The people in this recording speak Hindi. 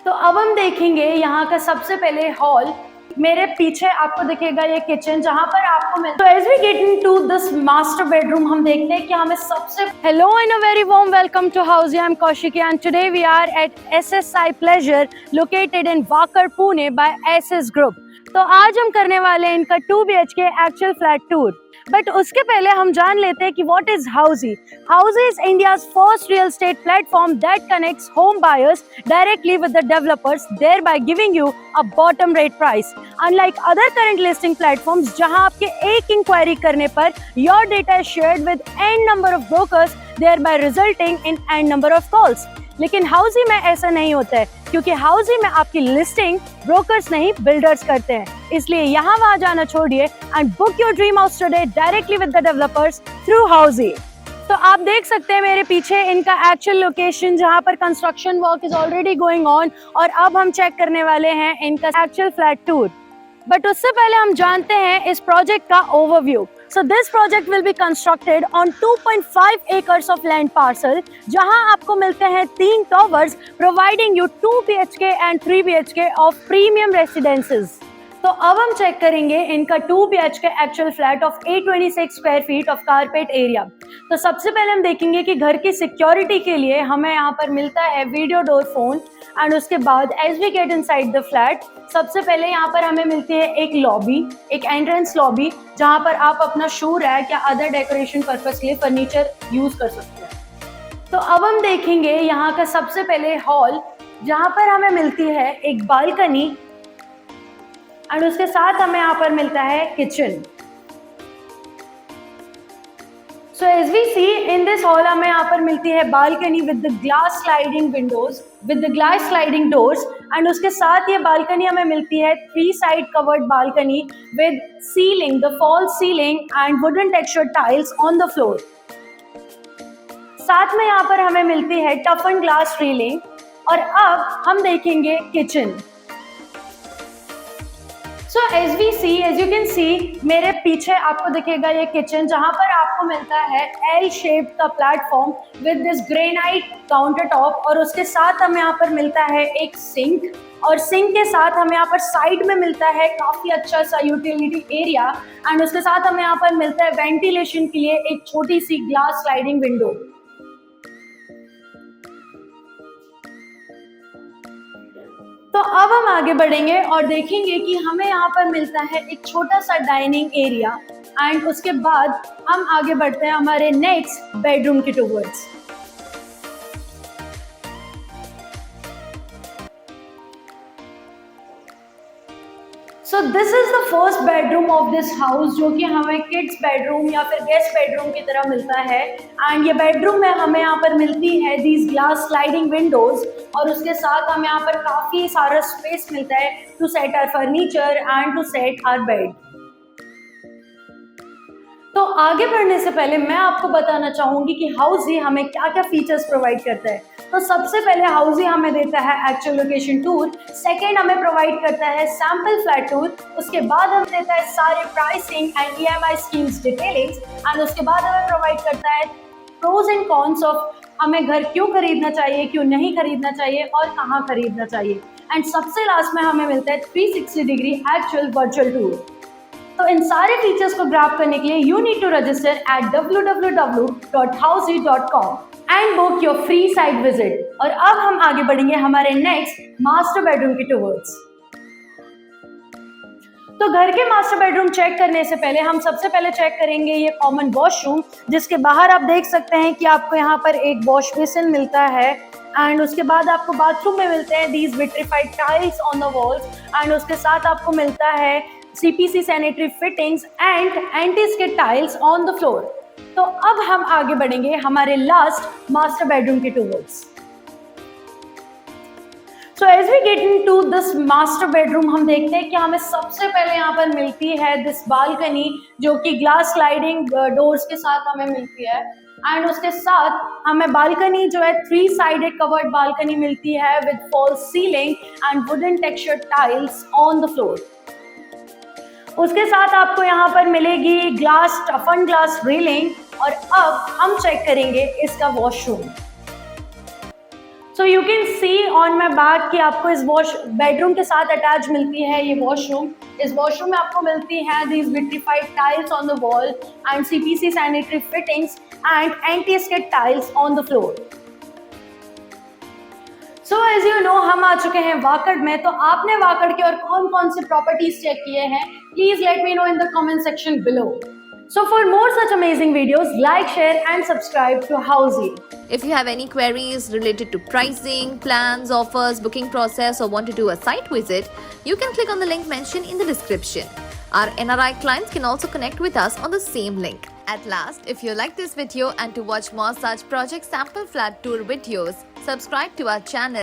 तो अब हम देखेंगे यहाँ का सबसे पहले हॉल। मेरे पीछे आपको दिखेगा ये किचन जहाँ पर आपको तो as we get into this master bedroom हम देखते हैं कि हमें सबसे hello and a very warm welcome to house. I am Kaushiki and today we are at SSI pleasure located in Wakad Pune by SS group. तो आज हम करने वाले हैं इनका 2 BHK actual flat tour. But उसके पहले हम जान लेते हैं कि what is Housiey. Housiey is India's first real estate platform that connects home buyers directly with the developers, thereby giving you a bottom rate price. Unlike other current listing platforms, जहां आपके एक इंक्वायरी करने पर your data is shared with n number of brokers, thereby resulting in n number of calls. लेकिन हाउसी में ऐसा नहीं होता है, क्योंकि हाउसी में आपकी लिस्टिंग ब्रोकर्स नहीं बिल्डर्स करते हैं। इसलिए यहाँ वहाँ जाना छोड़िए and book your dream house today directly with the developers through Housiey. तो आप देख सकते हैं मेरे पीछे इनका एक्चुअल लोकेशन जहां पर construction work is already going on, और अब हम चेक करने वाले हैं इनका एक्चुअल फ्लैट टूर। बट उससे पहले हम जानते हैं इस प्रोजेक्ट का overview. So this project will be constructed on 2.5 acres of land parcel, जहां आपको मिलते हैं 3 towers, providing you 2 BHK and 3 BHK of premium residences. तो अब हम चेक करेंगे इनका 2 BHK actual flat of 826 square feet of carpet area. तो सबसे पहले हम देखेंगे कि घर की सिक्योरिटी के लिए हमें यहाँ पर मिलता है वीडियो डोर फोन, एंड उसके बाद as we get inside the flat सबसे पहले यहाँ पर हमें मिलती है एक लॉबी, एक एंट्रेंस लॉबी, जहाँ पर आप अपना शू रैक या अदर डेकोरेशन पर्पस के लिए फर्नीचर यूज कर सकते हैं। तो अब हम देखेंगे यहाँ का सबसे पहले हॉल, जहाँ पर हमें मिलती है एक बालकनी, एंड उसके साथ हमें यहाँ पर मिलता है kitchen. So as we see in this hall हमें यहाँ पर मिलती है balcony with the glass sliding windows with the glass sliding doors, and उसके साथ ये बालकनी हमें मिलती है 3 side covered balcony with ceiling, the false ceiling and wooden textured tiles on the floor. साथ में यहाँ पर हमें मिलती है टफन ग्लास रेलिंग। और अब हम देखेंगे kitchen. So as you can see, मेरे पीछे आपको दिखेगा ये किचन जहाँ पर आपको मिलता है L शेप का platform with this granite counter top, और उसके साथ हमें यहाँ पर मिलता है एक सिंक, और सिंक के साथ हमें यहाँ पर साइड में मिलता है काफी अच्छा सा यूटिलिटी एरिया, एंड उसके साथ हमें यहाँ पर मिलता है वेंटिलेशन के लिए एक छोटी सी ग्लास स्लाइडिंग विंडो। तो अब हम आगे बढ़ेंगे और देखेंगे कि हमें यहाँ पर मिलता है एक छोटा सा डाइनिंग एरिया, एंड उसके बाद हम आगे बढ़ते हैं हमारे नेक्स्ट बेडरूम के towards. So this is the first bedroom of this house, जो कि हमें किड्स बेडरूम या फिर गेस्ट बेडरूम की तरह मिलता है। एंड ये बेडरूम में हमें यहाँ पर मिलती है दीज ग्लास स्लाइडिंग विंडोज, और उसके साथ हमें यहाँ पर काफी सारा स्पेस मिलता है to set our furniture and to set our bed. तो आगे बढ़ने से पहले मैं आपको बताना चाहूंगी कि हाउसी हमें क्या क्या फीचर्स प्रोवाइड करता है। तो सबसे पहले हाउसी हमें देता है एक्चुअल लोकेशन टूर, सेकंड हमें प्रोवाइड करता है सैंपल फ्लैट टूर, उसके बाद हमें देता है सारे pricing and EMI schemes detailings, and उसके बाद हमें प्रोवाइड करता है प्रोज एंड कॉन्स ऑफ हमें घर क्यों खरीदना चाहिए, क्यों नहीं खरीदना चाहिए और कहाँ खरीदना चाहिए, एंड सबसे लास्ट में हमें मिलता है 360 डिग्री एक्चुअल वर्चुअल टूर। तो इन सारे फीचर्स को ग्रैब करने के लिए you need to register at www.housey.com and book your free site visit. और अब हम आगे बढ़ेंगे हमारे नेक्स्ट मास्टर बेडरूम के टुवर्ड्स। तो घर के मास्टर बेडरूम चेक करने से पहले हम सबसे पहले चेक करेंगे ये कॉमन वॉशरूम, जिसके बाहर आप देख सकते हैं कि आपको यहाँ पर एक वॉश बेसिन मिलता है, एंड उसके बाद आपको बाथरूम में मिलते हैं these vitrified tiles on the walls, and उसके साथ आपको मिलता है CPC sanitary fittings and anti skid tiles on the floor. तो अब हम आगे बढ़ेंगे हमारे लास्ट मास्टर बेडरूम के towards. So as we get into this master bedroom हम देखते हैं कि हमें सबसे पहले यहाँ पर मिलती है दिस बालकनी, जो कि ग्लास स्लाइडिंग डोर्स के साथ हमें मिलती है, एंड उसके साथ हमें बालकनी जो है 3 साइडेड कवर्ड बालकनी मिलती है with false ceiling and wooden textured tiles on the floor. उसके साथ आपको यहाँ पर मिलेगी ग्लास टफन ग्लास रेलिंग, और अब हम चेक करेंगे इसका washroom. So you can see on my back कि आपको इस वॉश बेडरूम के साथ अटैच मिलती है ये वॉशरूम। इस वॉशरूम में आपको मिलती है these vitrified tiles on the wall and CPC sanitary fittings and anti skid tiles on the floor. So as you know हम आ चुके हैं वाकड़ में। तो आपने वाकड़ के और कौन कौन से प्रॉपर्टीज चेक किए हैं, please let me know in the comment section below. So for more such amazing videos, like, share and subscribe to Housey. If you have any queries related to pricing, plans, offers, booking process or want to do a site visit, you can click on the link mentioned in the description. Our NRI clients can also connect with us on the same link. At last, if you like this video and to watch more such project sample flat tour videos, subscribe to our channel.